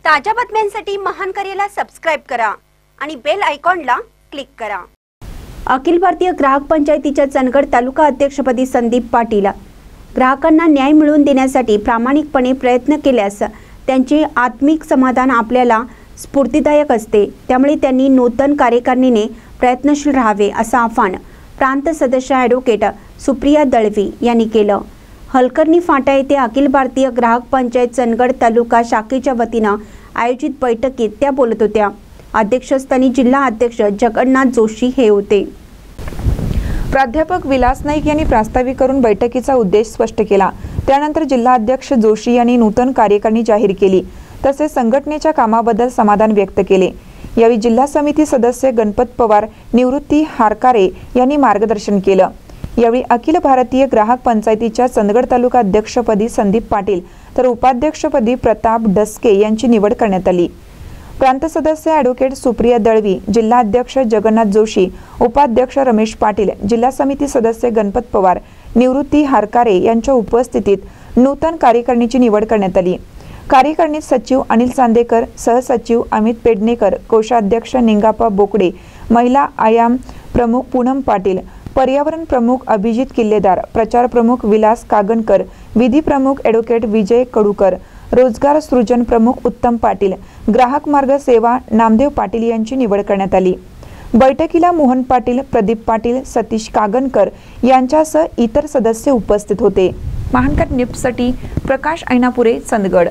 ताज्या बातम्यांसाठी महान करेला सबस्क्राइब करा आणि बेल आयकॉनला क्लिक करा। अखिल भारतीय ग्राहक पंचायतीच्या चंदगड तालुका अध्यक्षपदी संदीप पाटील ग्राहकांना न्याय मिळवून देण्यासाठी प्रामाणिकपणे प्रयत्न केल्यास त्यांचे आत्मिक समाधान आपल्याला स्फूर्तिदायक असते। त्यामुळे त्यांनी नूतन कार्यकारिणीने प्रयत्नशील राहावे असं आवाहन प्रांत सदस्य ॲडव्होकेट सुप्रिया दळवी यांनी केलं। हलकर्णी फाटा येथे अखिल भारतीय ग्राहक पंचायत चंदगड तालुका शाखेच्या वतीनं आयोजित बैठकीत त्या बोलत होत्या। अध्यक्षस्थानी जिल्हा अध्यक्ष जगन्नाथ जोशी हे होते। प्राध्यापक विलास नाईक यांनी प्रास्ताविक करून बैठकीचा उद्देश स्पष्ट केला। त्यानंतर जिल्हा अध्यक्ष जोशी यांनी नूतन कार्यकारिणी जाहीर केली, तसेच संघटनेच्या कामाबद्दल समाधान व्यक्त केले। यावेळी जिल्हा समिती सदस्य गणपत पवार, निवृत्ती हारकारे यांनी मार्गदर्शन केलं। यावेळी अखिल भारतीय ग्राहक पंचायतीच्या चंदगड तालुका अध्यक्षपदी संदीप पाटील तर उपाध्यक्षपदी प्रताप डस्के यांची निवड करण्यात आली। प्रांत सदस्य ॲडव्होकेट सुप्रिया दळवी, जिल्हा अध्यक्ष जगन्नाथ जोशी, उपाध्यक्ष रमेश पाटील, जिल्हा समिती सदस्य गणपत पवार, निवृत्ती हारकारे यांच्या उपस्थितीत नूतन कार्यकारिणीची निवड करण्यात आली। कार्यकारिणीत सचिव अनिल चांदेकर, सहसचिव अमित पेडणेकर, कोषाध्यक्ष निंगाप्पा बोकडे, महिला आयाम प्रमुख पूनम पाटील, पर्यावरण प्रमुख अभिजित किल्लेदार, प्रचार प्रमुख विलास कागणकर, विधी प्रमुख ॲडव्होकेट विजय कडूकर, रोजगार सृजन प्रमुख उत्तम पाटील, ग्राहक मार्ग सेवा नामदेव पाटील यांची निवड करण्यात आली। बैठकीला मोहन पाटील, प्रदीप पाटील, सतीश कागणकर यांच्यासह इतर सदस्य उपस्थित होते। महानकर न्यूजसाठी प्रकाश ऐनापुरे, चंदगड।